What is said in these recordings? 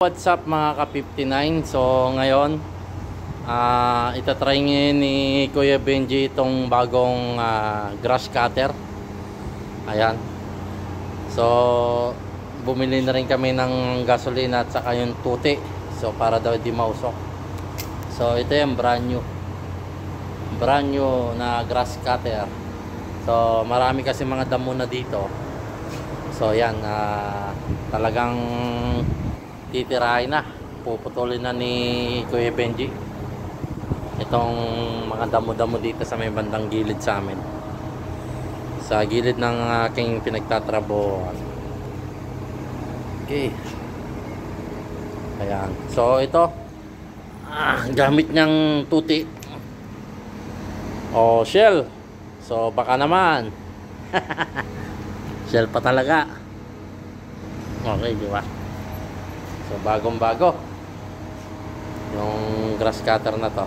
What's up mga ka-59? So ngayon itatry ngayon ni Kuya Benji itong bagong grass cutter. Ayan. So bumili na rin kami ng gasolina at saka yung tuti. So para daw di mausok. So ito yung brand new na grass cutter. So marami kasi mga damo na dito. So yan, talagang titirahin na, puputulin na ni Kuya Benji itong mga damo-damo dito sa may bandang gilid sa amin, sa gilid ng aking pinagtatrabahoan. Okay, ayan. So ito gamit niyang tuti o shell. So baka naman shell pa talaga. Okay, di ba? So bagong bago yung grass cutter na to.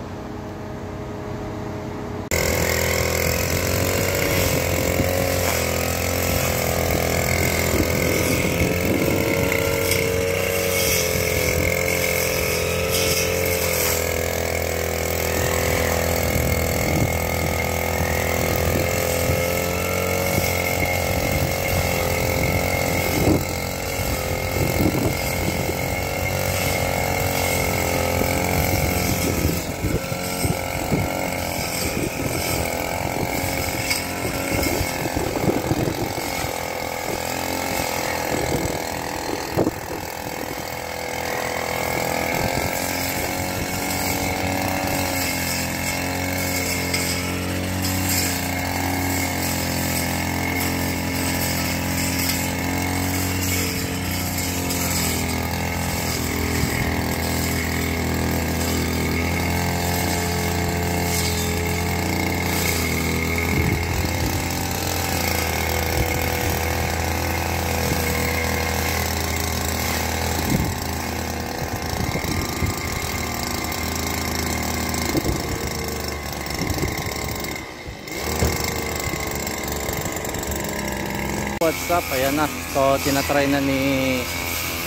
What's up? Ayan na. So tinatry na ni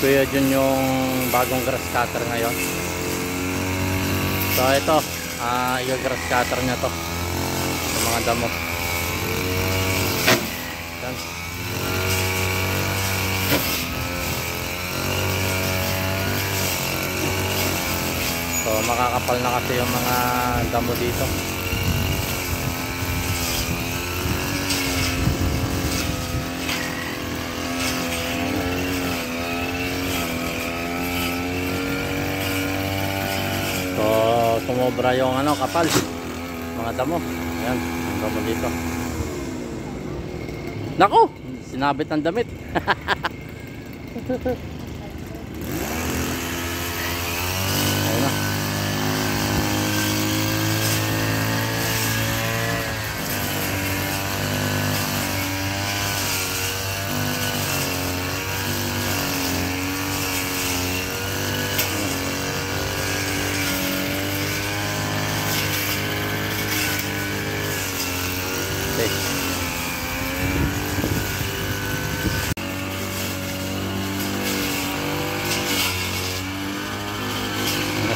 Kuya Jun yung bagong grass cutter ngayon. So ito, yung grass cutter niya to, yung mga damo. Ayan. So makakapal na kasi yung mga damo dito. So sumobra yung kapal, mga damo. Ayan, ang damo dito. Naku, sinabit ng damit. Ayan na.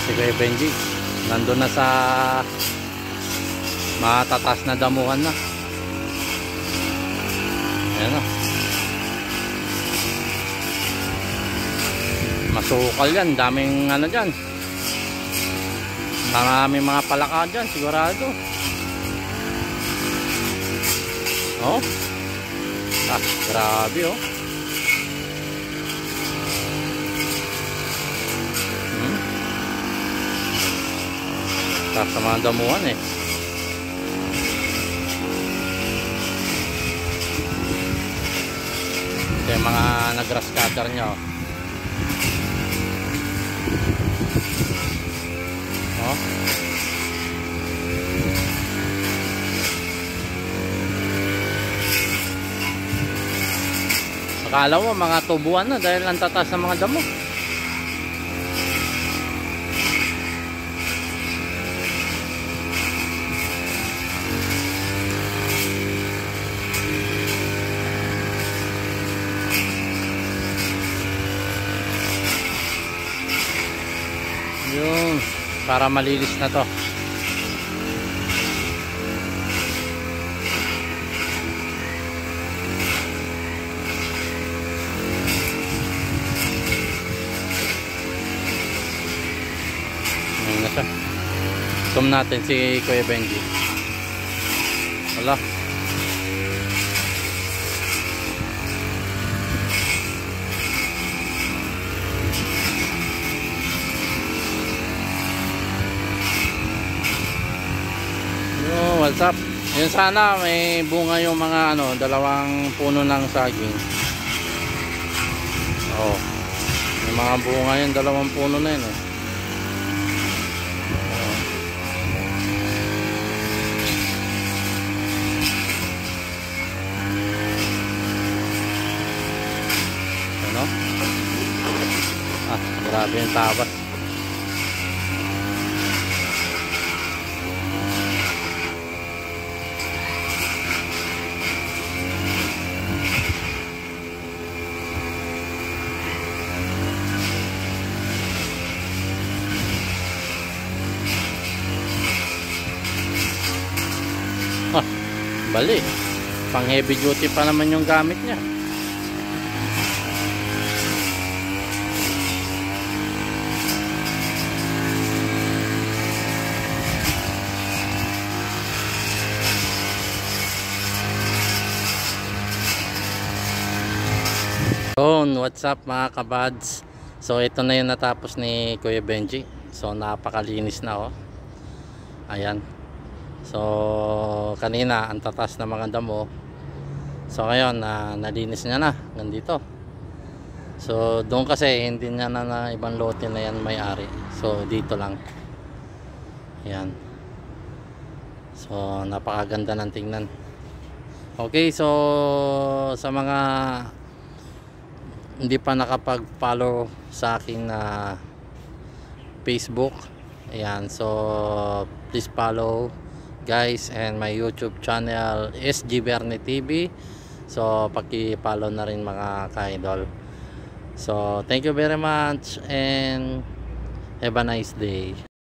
Si Kuya Benji nandun na sa matatas na damuhan na. Ayan na, masukal yan, daming dyan, maraming mga palaka dyan sigurado. Oh, grabe oh. Sa mga damuhan eh. Ito yung mga nag-grass cutter nya oh. Oh. Akala mo mga tubuan na dahil ang tatas ng mga damo. Yung para malilis na to. Ayun na siya. Zoom natin si Kuya Benji. Wala. What's up? Yun, sana may bunga yung mga dalawang puno ng saging. Oh. May mga bunga yung dalawang puno na yun eh. Oh. Ano? Ah, grabe yung tabas. Bali, pang heavy duty pa naman yung gamit niya. What's up mga kabads? So ito na yung natapos ni Kuya Benji. So napakalinis na oh. Ayan. So kanina ang tatas na mga damo. So ngayon nalinis niya na nandito. So doon kasi hindi niya na ibang lote na yan may-ari. So dito lang. Ayan. So napakaganda ng tingnan. Okay, so sa mga hindi pa nakapag-follow sa aking Facebook, ayan, so please follow guys, and my YouTube channel SG Bernie TV. So paki-follow na rin mga ka-idol. So thank you very much and have a nice day.